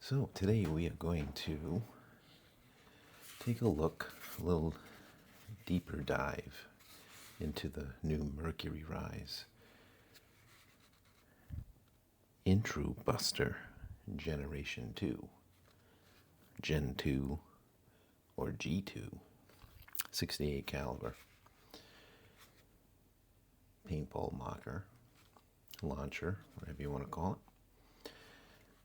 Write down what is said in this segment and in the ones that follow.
So today we are going to take a look, a little deeper dive into the new Mercury Rise IntruBuster Generation 2, Gen 2, or G2, 68 caliber paintball marker, launcher, whatever you want to call it.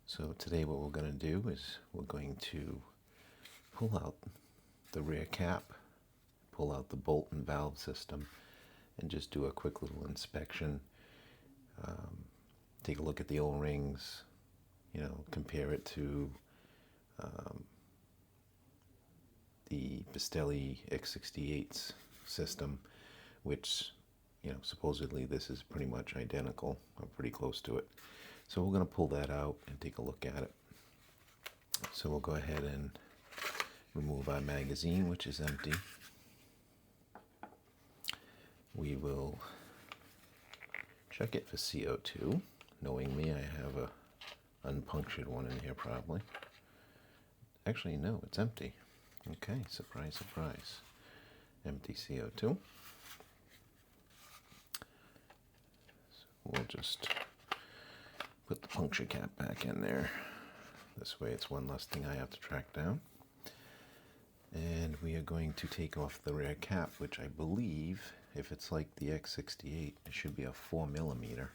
So today what we're going to do is we're going to pull out the rear cap, pull out the bolt and valve system, and just do a quick little inspection. Take a look at the O-rings, compare it to the Pistelle X68's system, which, supposedly this is pretty much identical, or pretty close to it. So we're going to pull that out and take a look at it. So we'll go ahead and remove our magazine, which is empty. We will check it for CO2. Knowing me, I have a unpunctured one in here probably. Actually, no, it's empty. Okay, surprise, surprise. Empty CO2. So we'll just put the puncture cap back in there. This way it's one less thing I have to track down. And we are going to take off the rear cap, which I believe, if it's like the X68, it should be a 4mm.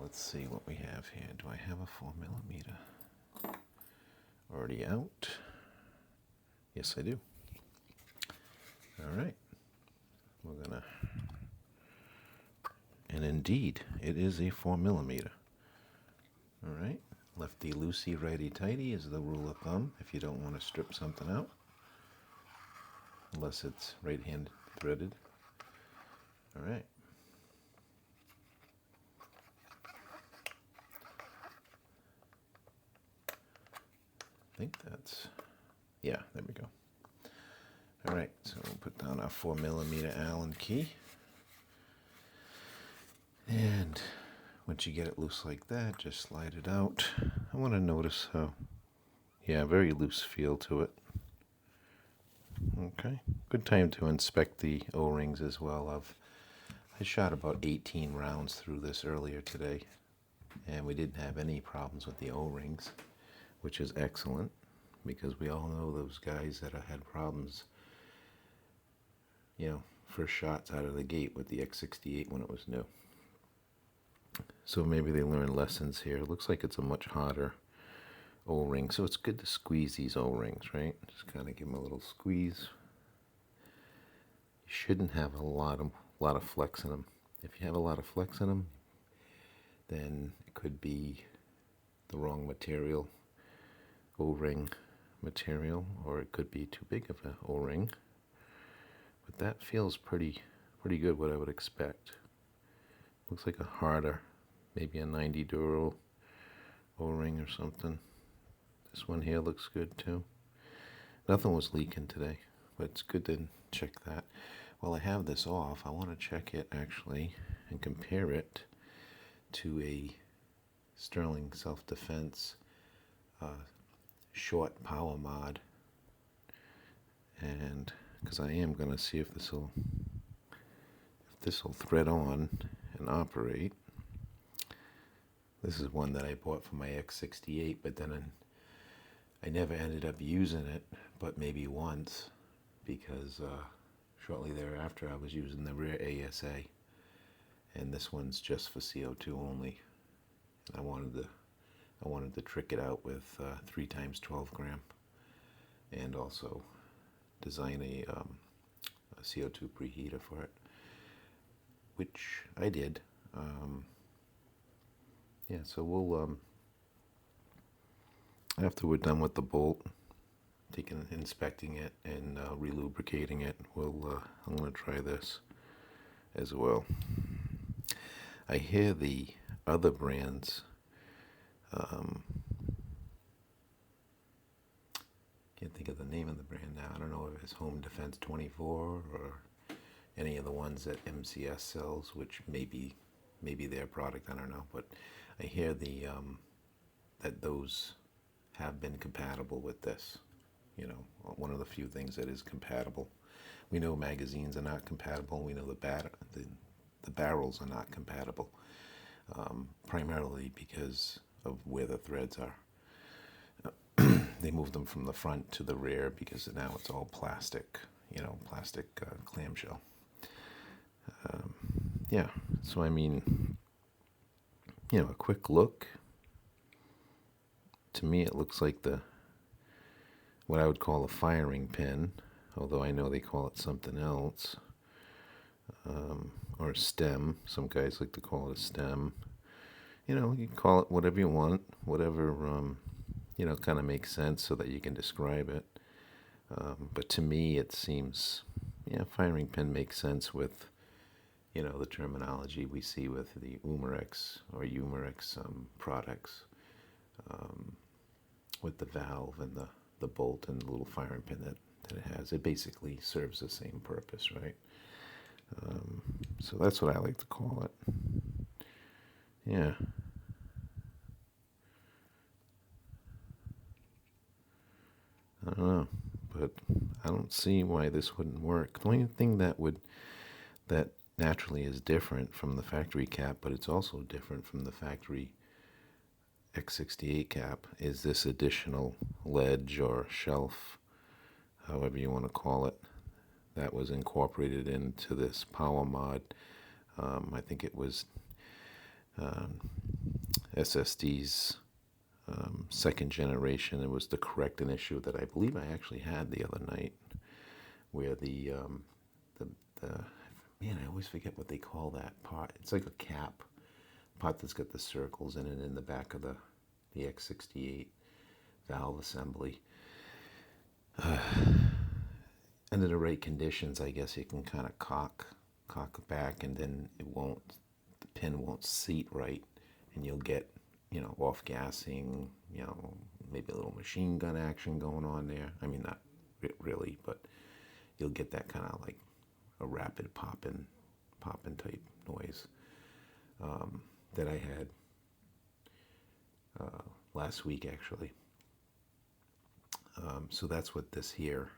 Let's see what we have here. Do I have a 4mm already out? Yes, I do. All right. We're gonna, and indeed, it is a 4mm. All right. Lefty loosey, righty tighty is the rule of thumb if you don't want to strip something out, unless it's right hand threaded. All right. I think that's, yeah, there we go. All right, so we'll put down our 4mm Allen key. And once you get it loose like that, just slide it out. I want to notice how, yeah, very loose feel to it. Okay, good time to inspect the O-rings as well. I shot about 18 rounds through this earlier today, and we didn't have any problems with the O-rings, which is excellent, because we all know those guys that have had problems, first shots out of the gate with the X68 when it was new. So maybe they learned lessons here. It looks like it's a much hotter O-ring, so it's good to squeeze these O-rings, right? Just kind of give them a little squeeze. You shouldn't have a lot of flex in them. If you have a lot of flex in them, then it could be the wrong material, O-ring material, or it could be too big of an O-ring. But that feels pretty good, what I would expect. Looks like a harder, maybe a 90 Duro O-ring or something. This one here looks good too. Nothing was leaking today, but it's good to check that. While I have this off, I want to check it actually and compare it to a Sterling self-defense short power mod, and because I am going to see if this will thread on and operate. This is one that I bought for my X68, but then I never ended up using it, but maybe once, because shortly thereafter I was using the rear ASA, and this one's just for CO2 only. And I wanted to trick it out with 3 times 12 gram, and also design a CO2 preheater for it, which I did. Yeah, so we'll, after we're done with the bolt, inspecting it and relubricating it, I'm going to try this as well. I hear the other brands, can't think of the name of the brand now. I don't know if it's Home Defense 24 or any of the ones that MCS sells, which may be their product, I don't know. But I hear that those have been compatible with this. You know, one of the few things that is compatible. We know magazines are not compatible. We know the barrels are not compatible, primarily because of where the threads are. They moved them from the front to the rear because now it's all plastic, plastic clamshell. Yeah, so I mean, a quick look. To me, it looks like what I would call a firing pin, although I know they call it something else, or a stem. Some guys like to call it a stem. You can call it whatever you want, whatever, kind of makes sense so that you can describe it. But to me, it seems, firing pin makes sense with, the terminology we see with the Umarex or Umarex products, with the valve and the bolt and the little firing pin that it has. It basically serves the same purpose, right? So that's what I like to call it. Yeah. I don't know, but I don't see why this wouldn't work. The only thing that naturally is different from the factory cap, but it's also different from the factory X68 cap, is this additional ledge or shelf, however you want to call it, that was incorporated into this power mod. I think it was SSD's second generation. It was the correcting issue that I believe I actually had the other night, where the man, I always forget what they call that part. It's like a cap part that's got the circles in it in the back of the X68 valve assembly. Under the right conditions, I guess you can kind of cock back, and then the pin won't seat right, and you'll get, off gassing, maybe a little machine gun action going on there. I mean, not really, but you'll get that kind of like a rapid popping type noise that I had last week, actually. So that's what this here.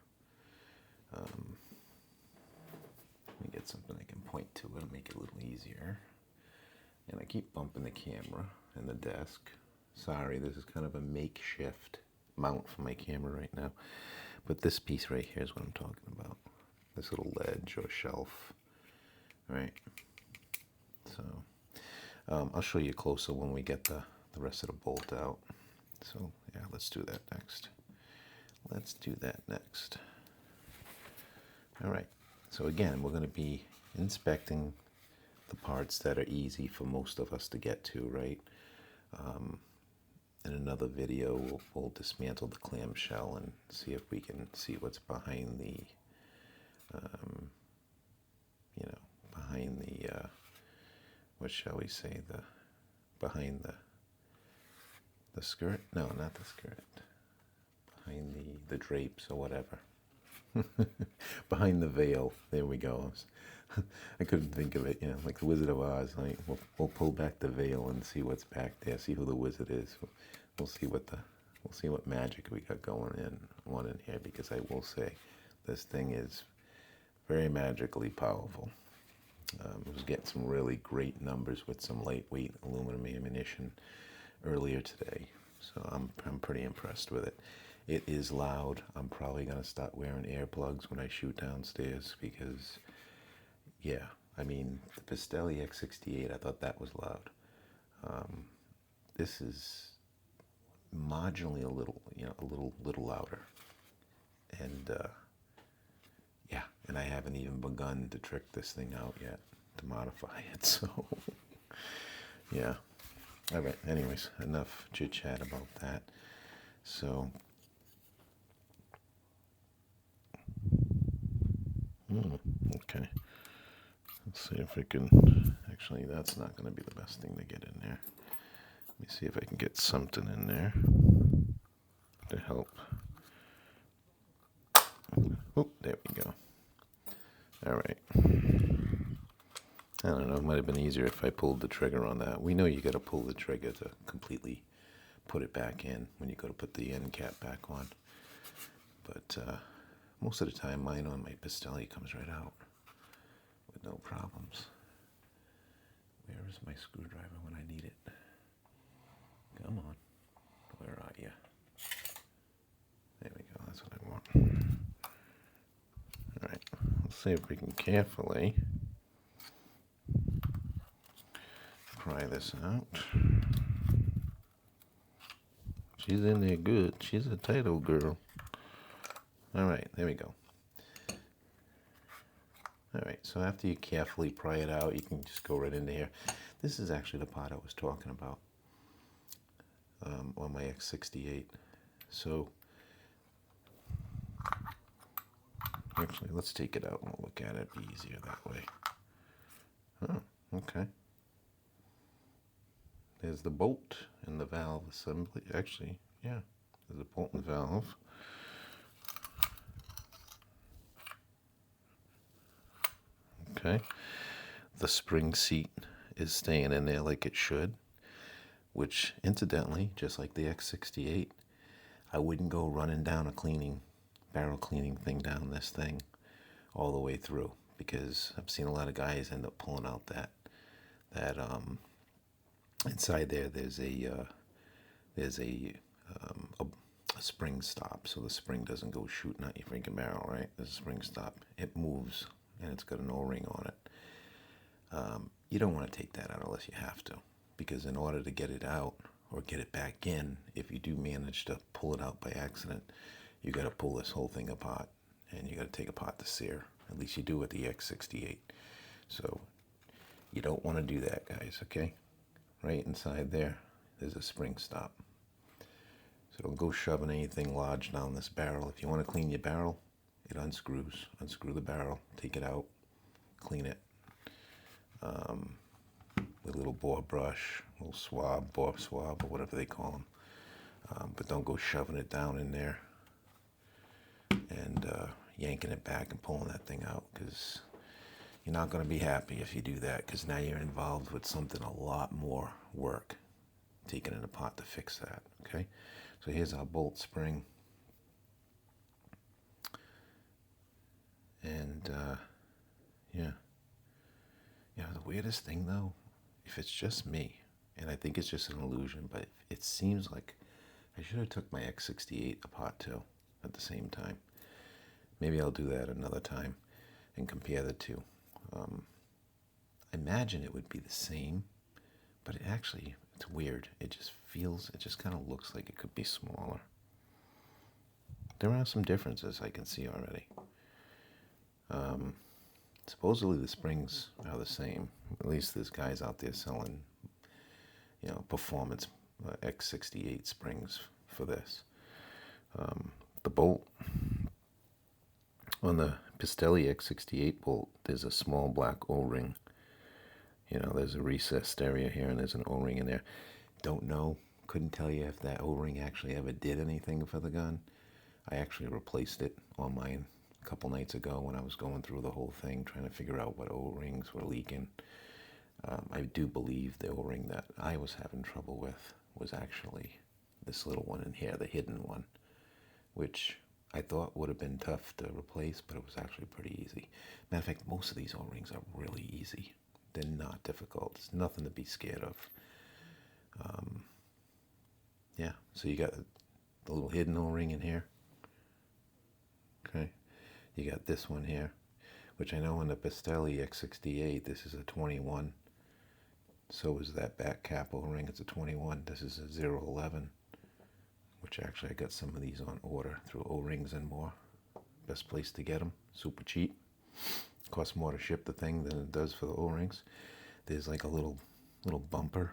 Let me get something I can point to. It'll make it a little easier. And I keep bumping the camera and the desk. Sorry, this is kind of a makeshift mount for my camera right now. But this piece right here is what I'm talking about. This little ledge or shelf. Right. So I'll show you closer when we get the rest of the bolt out. So yeah, let's do that next. All right. So again, we're going to be inspecting the parts that are easy for most of us to get to, right? In another video, we'll dismantle the clamshell and see if we can see what's behind the, what shall we say, behind the skirt? No, not the skirt. Behind the drapes or whatever. Behind the veil. There we go. I couldn't think of it, like the Wizard of Oz. Like we'll pull back the veil and see what's back there. See who the wizard is. We'll see what magic we got going on in here. Because I will say, this thing is very magically powerful. I was getting some really great numbers with some lightweight aluminum ammunition earlier today, so I'm pretty impressed with it. It is loud. I'm probably going to start wearing earplugs when I shoot downstairs because, yeah, I mean, the Pistelle X68, I thought that was loud. This is marginally a little louder. And, yeah, and I haven't even begun to trick this thing out yet, to modify it, so, yeah. All right, anyways, enough chit-chat about that. So, okay. Let's see if we can, actually, that's not going to be the best thing to get in there. Let me see if I can get something in there to help. Oh, there we go. All right. I don't know, it might have been easier if I pulled the trigger on that. We know you got to pull the trigger to completely put it back in when you go to put the end cap back on. But most of the time, mine on my Pistelle comes right out with no problems. Where is my screwdriver when I need it? Come on. Where are you? There we go. That's what I want. All right. Let's see if we can carefully pry this out. She's in there good. She's a tight old girl. All right. There we go. All right, so after you carefully pry it out, you can just go right into here. This is actually the part I was talking about on my X68. So, actually, let's take it out and we'll look at it. It'd be easier that way. Oh, okay. There's the bolt and the valve assembly. Actually, yeah, there's a bolt and valve. Okay, the spring seat is staying in there like it should, which incidentally, just like the X68, I wouldn't go running down a barrel cleaning thing down this thing all the way through, because I've seen a lot of guys end up pulling out that inside there's a spring stop, so the spring doesn't go shooting out your freaking barrel, right? There's a spring stop. It moves, and it's got an O-ring on it. You don't want to take that out unless you have to, because in order to get it out or get it back in, if you do manage to pull it out by accident, you got to pull this whole thing apart, and you got to take apart the sear. At least you do with the X68. So you don't want to do that, guys, okay? Right inside there's a spring stop. So don't go shoving anything large down this barrel. If you want to clean your barrel, it unscrews. Unscrew the barrel, take it out, clean it with a little bore brush, a little swab, bore swab, or whatever they call them. But don't go shoving it down in there and yanking it back and pulling that thing out, because you're not going to be happy if you do that, because now you're involved with something a lot more work, taking it apart to fix that, okay? So here's our bolt spring. And, yeah. The weirdest thing, though, if it's just me, and I think it's just an illusion, but it seems like I should have took my X68 apart, too, at the same time. Maybe I'll do that another time and compare the two. I imagine it would be the same, but it's weird. It just kind of looks like it could be smaller. There are some differences I can see already. Supposedly the springs are the same. At least there's guys out there selling, performance X68 springs for this. The bolt on the Pistelle X68 bolt, there's a small black O-ring. There's a recessed area here, and there's an O-ring in there. Don't know, couldn't tell you if that O-ring actually ever did anything for the gun. I actually replaced it on mine a couple nights ago when I was going through the whole thing, trying to figure out what O-rings were leaking. I do believe the O-ring that I was having trouble with was actually this little one in here, the hidden one, which I thought would have been tough to replace, but it was actually pretty easy. Matter of fact, most of these O-rings are really easy. They're not difficult. It's nothing to be scared of. Yeah, so you got the little hidden O-ring in here. Okay, you got this one here, which I know in the Pistelle X68, this is a 21. So is that back cap O-ring. It's a 21. This is a 011, which actually I got some of these on order through O-Rings and More. Best place to get them. Super cheap. Costs more to ship the thing than it does for the O-Rings. There's like a little bumper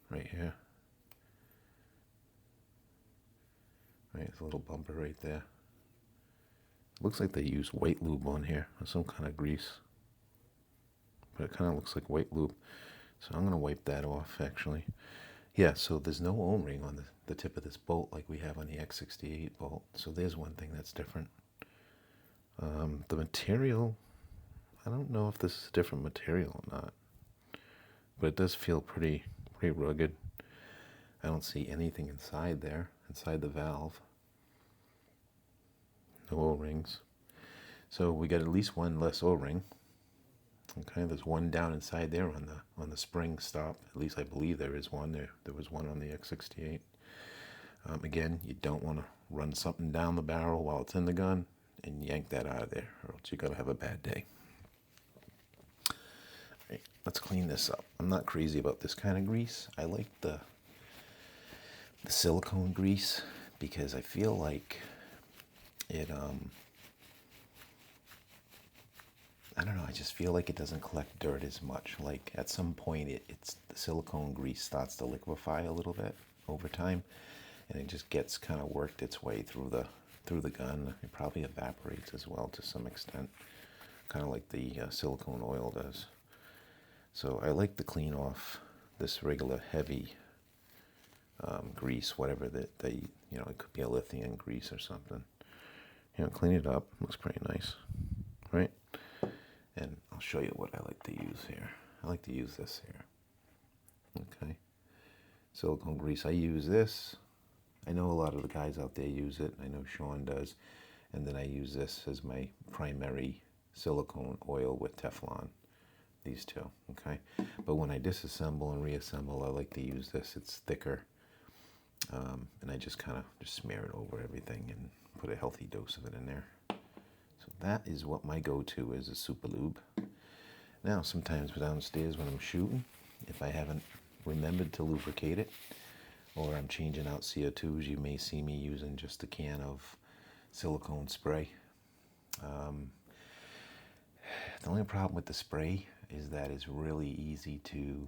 right here. Right, it's a little bumper right there. Looks like they use white lube on here, or some kind of grease. But it kind of looks like white lube. So I'm going to wipe that off, actually. Yeah, so there's no O-ring on the tip of this bolt like we have on the X68 bolt. So there's one thing that's different. The material, I don't know if this is a different material or not, but it does feel pretty rugged. I don't see anything inside there, inside the valve. No O-rings. So we got at least one less O-ring. Okay, there's one down inside there on the spring stop. At least I believe there is one. There was one on the X68. Again, you don't want to run something down the barrel while it's in the gun and yank that out of there, or else you're gonna have a bad day. All right, let's clean this up. I'm not crazy about this kind of grease. I like the silicone grease because I feel like it I don't know, I just feel like it doesn't collect dirt as much. Like at some point it's the silicone grease starts to liquefy a little bit over time, and it just gets kind of worked its way through the gun. It probably evaporates as well to some extent, kind of like the silicone oil does. So I like to clean off this regular heavy grease, whatever that they, you know, it could be a lithium grease or something. You know, clean it up. Looks pretty nice, right? And I'll show you what I like to use here. I like to use this here. Okay. Silicone grease. I use this. I know a lot of the guys out there use it. I know Sean does. And then I use this as my primary silicone oil with Teflon. These two. Okay. But when I disassemble and reassemble, I like to use this. It's thicker. And I just kind of just smear it over everything and put a healthy dose of it in there. So that is what my go-to is, a super lube. Now, sometimes downstairs when I'm shooting, if I haven't remembered to lubricate it, or I'm changing out CO2s, you may see me using just a can of silicone spray. The only problem with the spray is that it's really easy to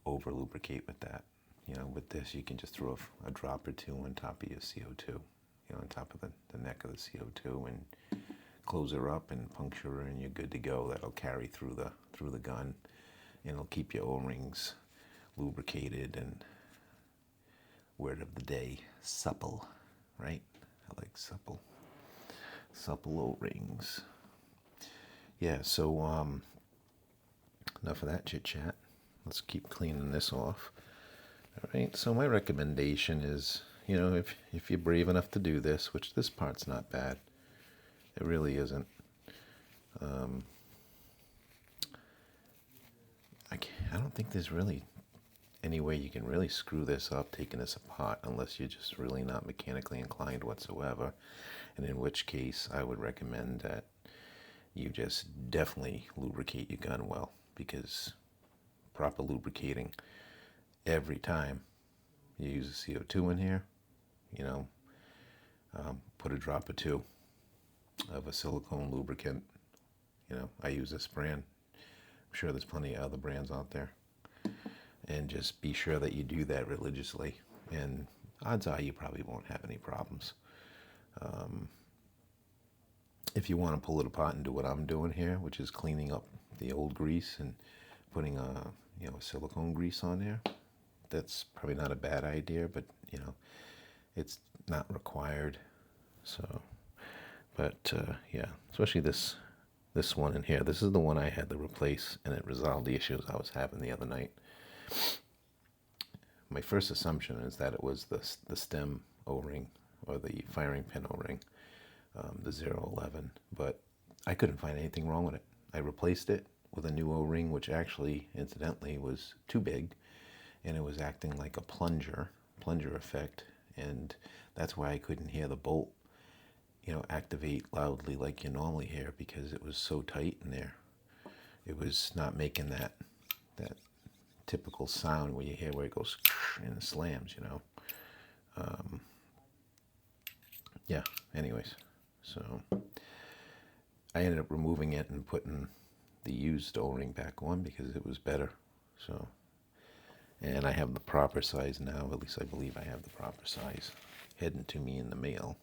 over lubricate with that. You know, with this, you can just throw a drop or two on top of your CO2, you know, on top of the neck of the CO2, and close her up and puncture her, and you're good to go. That'll carry through the gun, and it'll keep your O-rings lubricated and, word of the day, supple, right? I like supple O-rings. Yeah, so enough of that chit chat. Let's keep cleaning this off. All right, so my recommendation is, you know, if you're brave enough to do this, which this part's not bad, it really isn't. I don't think there's really any way you can really screw this up taking this apart, unless you're just really not mechanically inclined whatsoever, and in which case I would recommend that you just definitely lubricate your gun well, because proper lubricating every time you use a CO2 in here, you know, put a drop or two of a silicone lubricant. You know, I use this brand. I'm sure there's plenty of other brands out there. And just be sure that you do that religiously. And odds are you probably won't have any problems. If you want to pull it apart and do what I'm doing here, which is cleaning up the old grease and putting a silicone grease on there, that's probably not a bad idea, but you know, it's not required. So, but yeah, especially this one in here. This is the one I had to replace, and it resolved the issues I was having the other night. My first assumption is that it was the stem O-ring, or the firing pin O-ring, the 011, but I couldn't find anything wrong with it. I replaced it with a new O-ring, which actually, incidentally, was too big, and it was acting like a plunger effect, and that's why I couldn't hear the bolt, you know, activate loudly like you normally hear, because it was so tight in there. It was not making that typical sound where you hear where it goes and it slams, you know. Yeah, anyways, so I ended up removing it and putting the used O-ring back on because it was better. So, and I have the proper size now, at least I believe I have the proper size heading to me in the mail.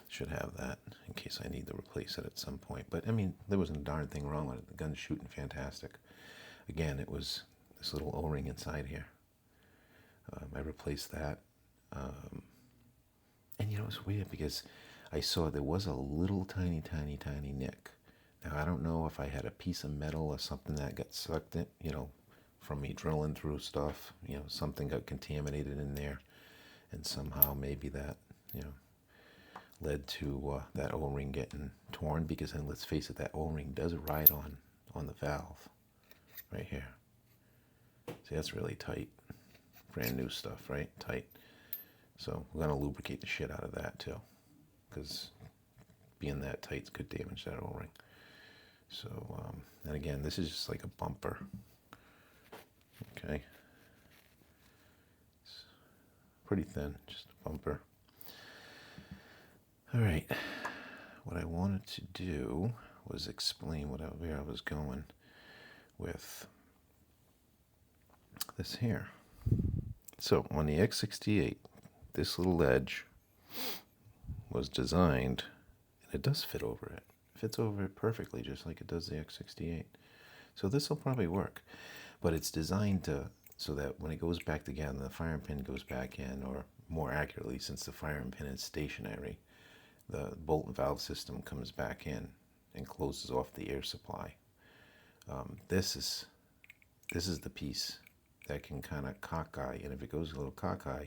Should have that in case I need to replace it at some point. But I mean, there wasn't a darn thing wrong with it. The gun's shooting fantastic. Again, it was this little O-ring inside here. I replaced that. And you know, it's weird because I saw there was a little tiny nick. Now, I don't know if I had a piece of metal or something that got sucked in, you know, from me drilling through stuff. You know, something got contaminated in there, and somehow maybe that, you know, led to that O-ring getting torn, because then let's face it, that O-ring does ride on the valve right here. See, that's really tight. Brand new stuff, right? Tight. So we're going to lubricate the shit out of that too, because being that tight could damage that O-ring. So, and again, this is just like a bumper. Okay. It's pretty thin, just a bumper. All right. What I wanted to do was explain where I was going with this here. So on the X68, this little edge was designed, and it does fit over it. It fits over it perfectly, just like it does the X68. So this will probably work, but it's designed so that when it goes back together, the firing pin goes back in, or more accurately, since the firing pin is stationary, the bolt and valve system comes back in and closes off the air supply. This is the piece that can kind of cockeye, and if it goes a little cockeye,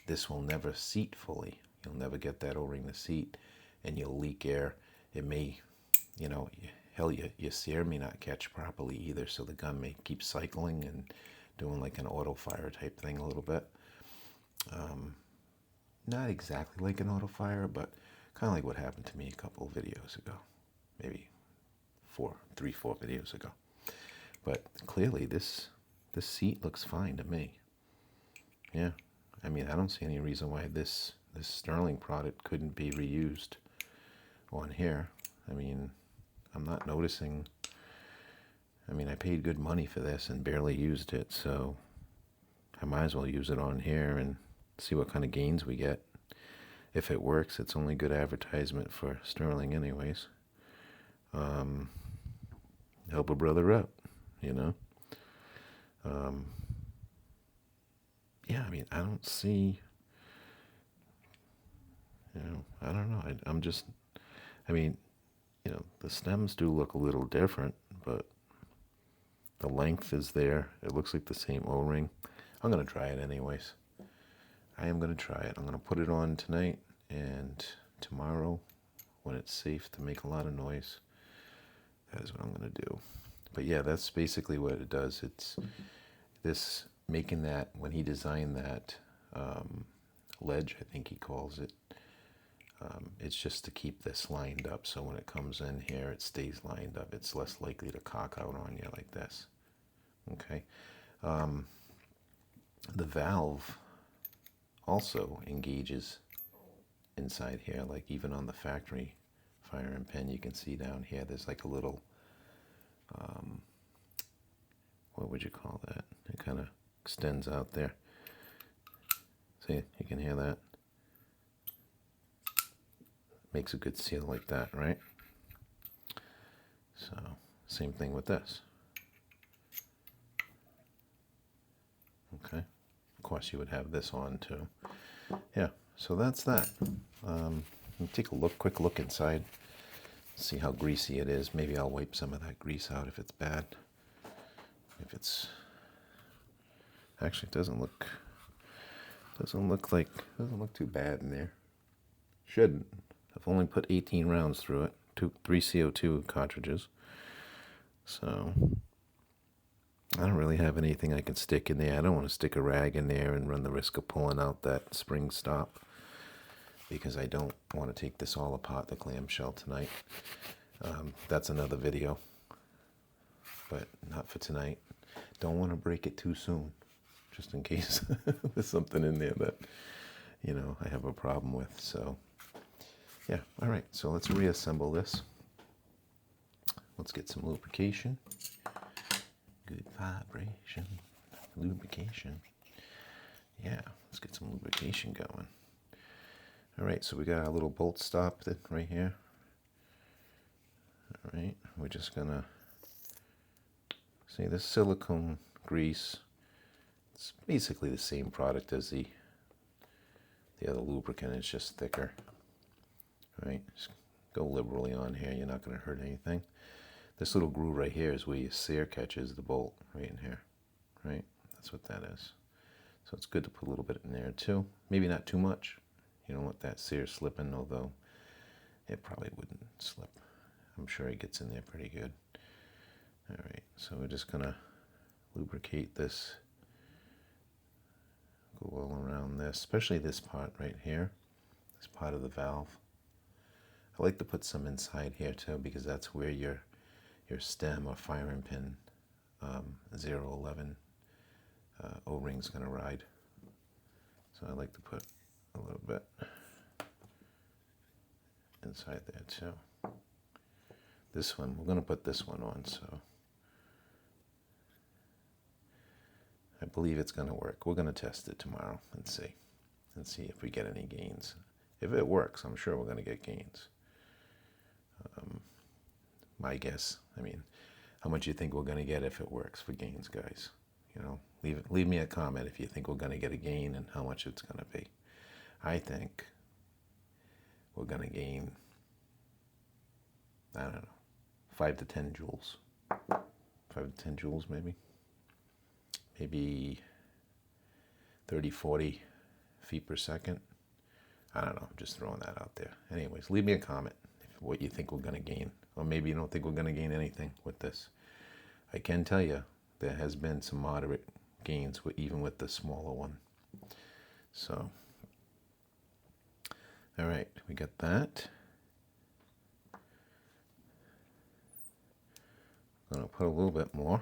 this will never seat fully. You'll never get that O-ring to seat, and you'll leak air. It may, you know, hell, your sear may not catch properly either, so the gun may keep cycling and doing like an auto fire type thing a little bit. Not exactly like an auto fire, but kind of like what happened to me a couple of videos ago, maybe 4 videos ago. But clearly this seat looks fine to me. Yeah, I mean, I don't see any reason why this Sterling product couldn't be reused on here. I mean, I'm not noticing. I mean, I paid good money for this and barely used it, so I might as well use it on here and see what kind of gains we get. If it works, it's only good advertisement for Sterling anyways. Help a brother out, you know. Yeah, I mean, I don't see, you know, I don't know. I mean, you know, the stems do look a little different, but the length is there. It looks like the same O-ring. I'm going to try it anyways. I am going to try it. I'm going to put it on tonight, and tomorrow, when it's safe to make a lot of noise, that is what I'm going to do. But yeah, that's basically what it does. It's this, making that, when he designed that ledge, I think he calls it, it's just to keep this lined up, so when it comes in here, it stays lined up. It's less likely to cock out on you like this. Okay. The valve also engages inside here, like even on the factory firing pin, you can see down here, there's like a little, what would you call that? It kind of extends out there. See, you can hear that. Makes a good seal like that, right? So, same thing with this. Okay. Of course, you would have this on too. Yeah, so that's that. Take a quick look inside. See how greasy it is. Maybe I'll wipe some of that grease out if it's bad. If it's, actually, it doesn't look too bad in there. Shouldn't. I've only put 18 rounds through it. 3 CO2 cartridges. So I don't really have anything I can stick in there. I don't want to stick a rag in there and run the risk of pulling out that spring stop, because I don't want to take this all apart, the clamshell, tonight. That's another video, but not for tonight. Don't want to break it too soon, just in case there's something in there that, you know, I have a problem with. So yeah, all right, so let's reassemble this. Let's get some lubrication. Good vibration, lubrication. Yeah, let's get some lubrication going. All right, so we got our little bolt stop right here. All right, we're just gonna see this silicone grease. It's basically the same product as the other lubricant. It's just thicker. All right, just go liberally on here. You're not gonna hurt anything. This little groove right here is where your sear catches the bolt, right in here. right? That's what that is. So it's good to put a little bit in there too. Maybe not too much. You don't want that sear slipping, although it probably wouldn't slip. I'm sure it gets in there pretty good. All right, so we're just gonna lubricate this. Go all around this, especially this part right here, this part of the valve. I like to put some inside here too, because that's where your stem or firing pin 011 O-ring's gonna ride. So I like to put a little bit inside there too. This one, we're gonna put this one on, so I believe it's gonna work. We're gonna test it tomorrow and see if we get any gains. If it works, I'm sure we're gonna get gains. My guess, I mean, how much you think we're gonna get if it works for gains, guys? You know, leave me a comment if you think we're gonna get a gain and how much it's gonna be. I think we're gonna gain, I don't know, 5 to 10 joules. 5 to 10 joules maybe. Maybe 30, 40 feet per second. I don't know, I'm just throwing that out there. Anyways, leave me a comment what you think we're gonna gain. Or maybe you don't think we're gonna gain anything with this. I can tell you there has been some moderate gains even with the smaller one. So, all right, we got that. I'm gonna put a little bit more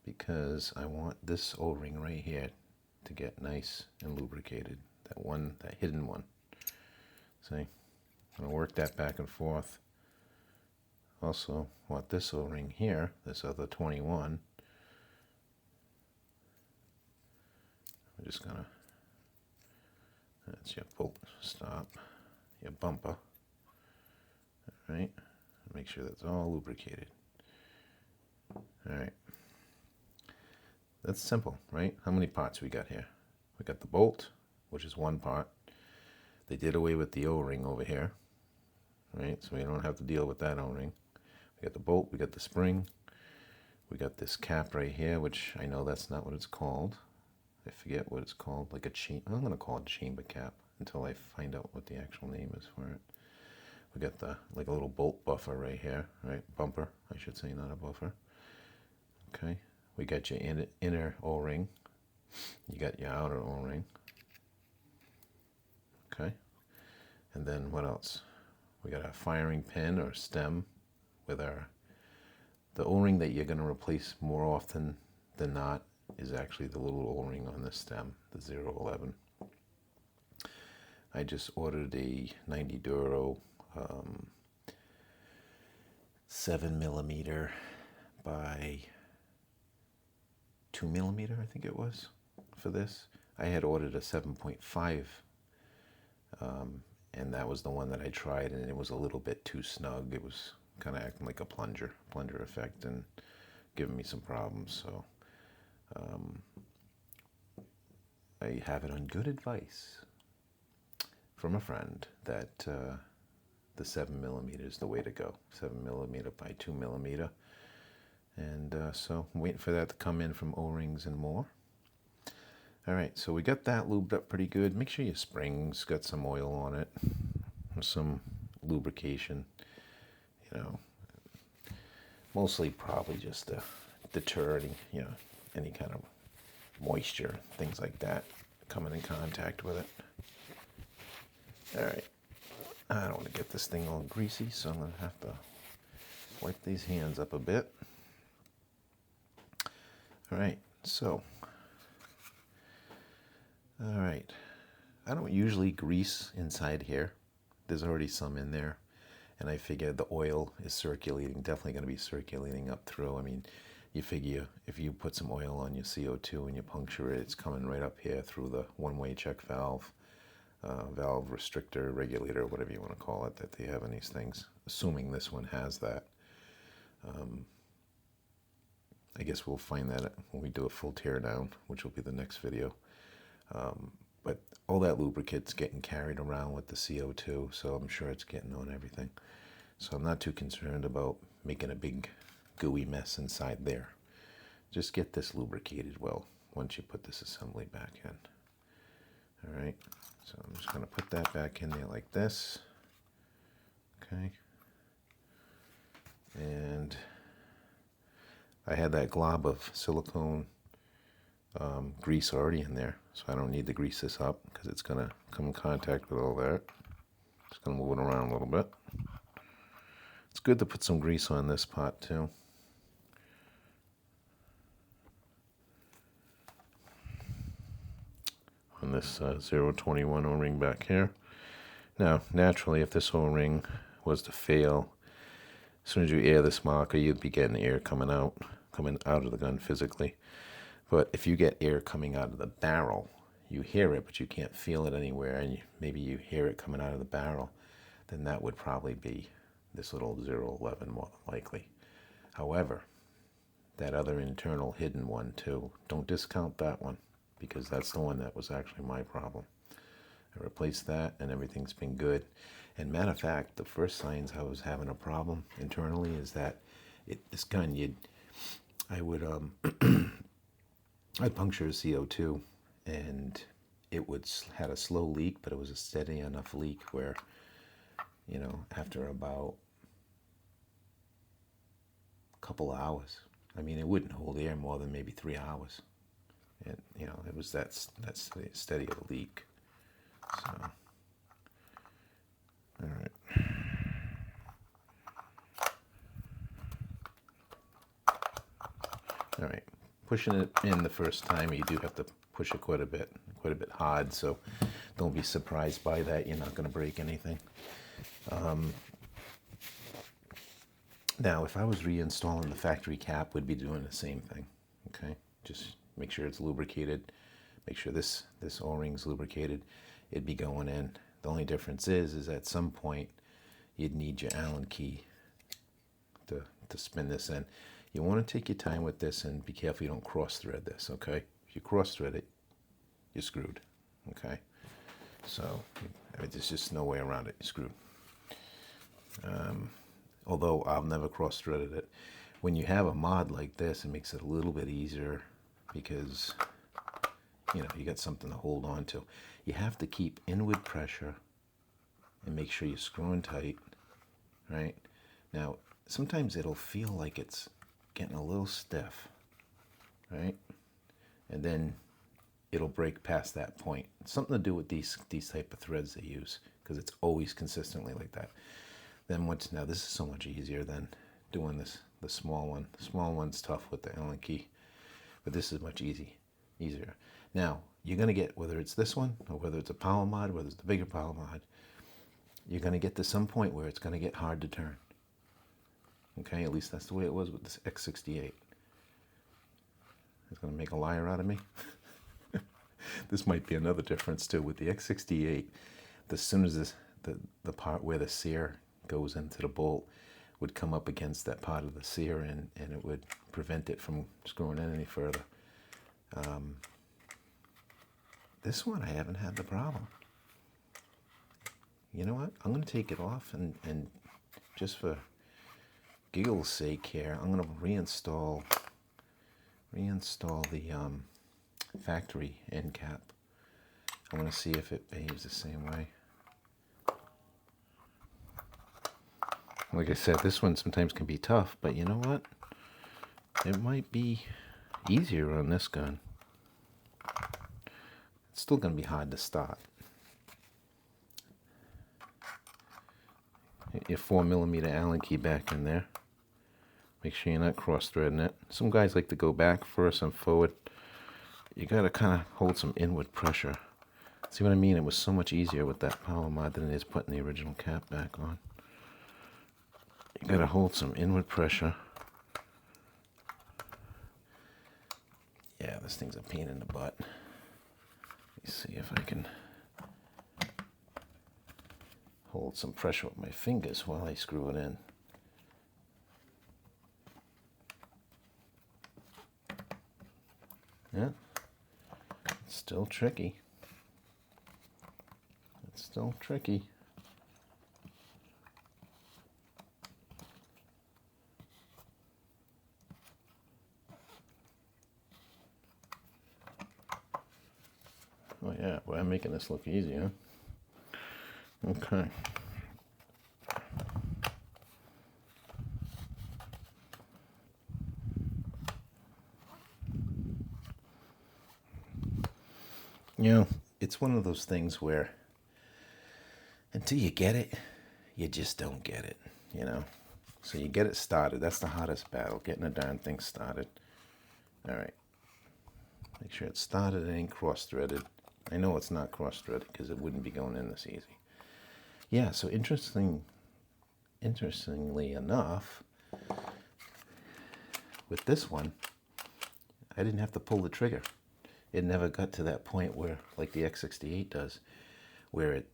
because I want this O-ring right here to get nice and lubricated. That hidden one. See? I'm gonna work that back and forth. Also want this O-ring here, this other 21. I'm just gonna, that's your bolt stop, your bumper. All right, make sure that's all lubricated. All right, that's simple, right? How many parts we got here? We got the bolt, which is one part. They did away with the O-ring over here, right? So we don't have to deal with that O-ring. We got the bolt, we got the spring, we got this cap right here, which I know that's not what it's called. I forget what it's called, like a chamber. I'm gonna call it chamber cap until I find out what the actual name is for it. We got the, like a little bolt buffer right here, right? Bumper, I should say, not a buffer. Okay, we got your inner O-ring. You got your outer O-ring. Okay, and then what else? We got a firing pin or stem with the O-ring that you're going to replace more often than not is actually the little O-ring on the stem, the 011. I just ordered a 90 Duro 7mm by 2mm, I think it was, for this. I had ordered a 7.5 and that was the one that I tried, and it was a little bit too snug. It was kind of acting like a plunger effect and giving me some problems. So I have it on good advice from a friend that the 7mm is the way to go. 7mm by 2mm. And so I'm waiting for that to come in from O-rings and more. All right, so we got that lubed up pretty good. Make sure your spring's got some oil on it, or some lubrication, you know. Mostly probably just to deter any, you know, any kind of moisture, things like that, coming in contact with it. All right, I don't want to get this thing all greasy, so I'm going to have to wipe these hands up a bit. All right, so... All right, I don't usually grease inside here. There's already some in there, and I figure the oil is circulating, definitely going to be circulating up through. I mean, you figure if you put some oil on your CO2 and you puncture it, it's coming right up here through the one-way check valve, valve restrictor, regulator, whatever you want to call it, that they have in these things, assuming this one has that. I guess we'll find that when we do a full teardown, which will be the next video. But all that lubricant's getting carried around with the CO2, so I'm sure it's getting on everything. So I'm not too concerned about making a big gooey mess inside there. just get this lubricated well once you put this assembly back in. All right, so I'm just going to put that back in there like this. Okay. And I had that glob of silicone grease already in there, so I don't need to grease this up because it's going to come in contact with all that. Just going to move it around a little bit. It's good to put some grease on this pot too. On this 021 O-ring back here. Now, naturally, if this O-ring was to fail, as soon as you air this marker, you'd be getting air coming out of the gun physically. But if you get air coming out of the barrel, you hear it, but you can't feel it anywhere, and maybe you hear it coming out of the barrel, then that would probably be this little 011 more than likely. However, that other internal hidden one too, don't discount that one, because that's the one that was actually my problem. I replaced that and everything's been good. And matter of fact, the first signs I was having a problem internally is that this gun, I'd puncture a CO2 and it had a slow leak, but it was a steady enough leak where, you know, after about a couple hours, I mean, it wouldn't hold air more than maybe 3 hours. And, you know, it was that steady of a leak. So, all right. All right. Pushing it in the first time, you do have to push it quite a bit hard. So don't be surprised by that. You're not going to break anything. Now, if I was reinstalling the factory cap, we'd be doing the same thing. Okay, just make sure it's lubricated. Make sure this O-ring's lubricated. It'd be going in. The only difference is at some point you'd need your Allen key to spin this in. You want to take your time with this and be careful you don't cross thread this. Okay, if you cross thread it, you're screwed. Okay, so there's just no way around it. You're screwed. Although I've never cross-threaded it. When you have a mod like this, it makes it a little bit easier because, you know, you got something to hold on to. You have to keep inward pressure and make sure you're screwing tight, right? Now, sometimes it'll feel like it's getting a little stiff, right? And then it'll break past that point. It's something to do with these type of threads they use because it's always consistently like that. Then now this is so much easier than doing the small one. The small one's tough with the Allen key, but this is much easier. Now, you're going to get, whether it's this one or whether it's a power mod, whether it's the bigger power mod, you're going to get to some point where it's going to get hard to turn. Okay, at least that's the way it was with this X68. It's going to make a liar out of me. This might be another difference too. With the X68, as soon as the part where the sear goes into the bolt would come up against that part of the sear and it would prevent it from screwing in any further. This one I haven't had the problem. You know what? I'm going to take it off and just for giggle's sake here, I'm going to reinstall the factory end cap. I want to see if it behaves the same way. Like I said, this one sometimes can be tough, but you know what? It might be easier on this gun. It's still going to be hard to start. Get your 4mm Allen key back in there. Make sure you're not cross-threading it. Some guys like to go back first and forward. You got to kind of hold some inward pressure. See what I mean? It was so much easier with that power mod than it is putting the original cap back on. You got to hold some inward pressure. Yeah, this thing's a pain in the butt. Let me see if I can hold some pressure with my fingers while I screw it in. Yeah, it's still tricky. It's still tricky. making this look easy, huh? Okay. You know, it's one of those things where until you get it, you just don't get it, you know? So you get it started. That's the hardest battle, getting a darn thing started. All right. Make sure it's started and ain't cross-threaded. I know it's not cross-threaded because it wouldn't be going in this easy. Yeah, so interestingly enough, with this one, I didn't have to pull the trigger. It never got to that point where, like the X68 does, where it,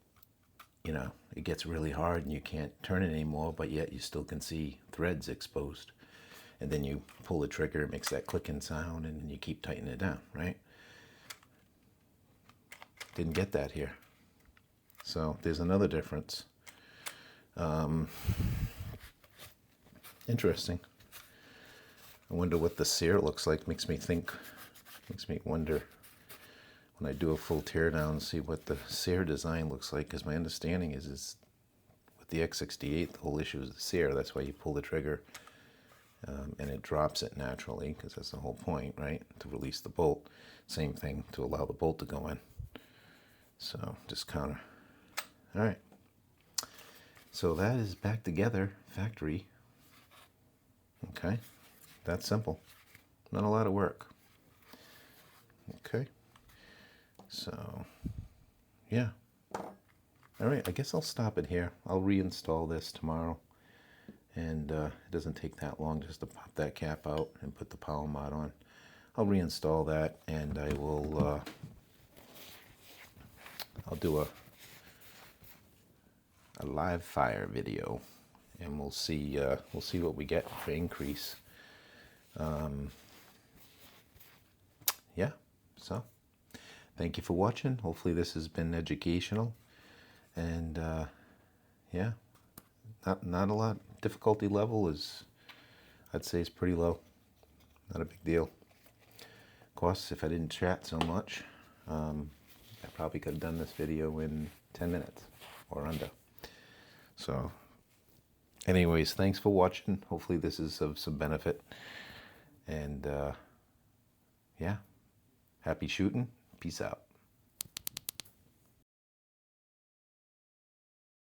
you know, it gets really hard and you can't turn it anymore, but yet you still can see threads exposed. And then you pull the trigger, it makes that clicking sound, and then you keep tightening it down, right? Didn't get that here. So there's another difference. Interesting. I wonder what the sear looks like. Makes me wonder when I do a full teardown, see what the sear design looks like, because my understanding is with the X68, the whole issue is the sear. That's why you pull the trigger and it drops it naturally, because that's the whole point, right? To release the bolt. Same thing to allow the bolt to go in. So just counter. All right. So that is back together, factory. Okay. That's simple. Not a lot of work. Okay. So, yeah. All right, I guess I'll stop it here. I'll reinstall this tomorrow. And it doesn't take that long just to pop that cap out and put the power mod on. I'll reinstall that, and I will, I'll do a live fire video, and we'll see what we get for increase. Yeah, so thank you for watching. Hopefully this has been educational, and yeah, not a lot. Difficulty level is, I'd say, is pretty low. Not a big deal. Of course, if I didn't chat so much, I probably could have done this video in 10 minutes or under. So anyways, thanks for watching. Hopefully this is of some benefit. And yeah, happy shooting. Peace out.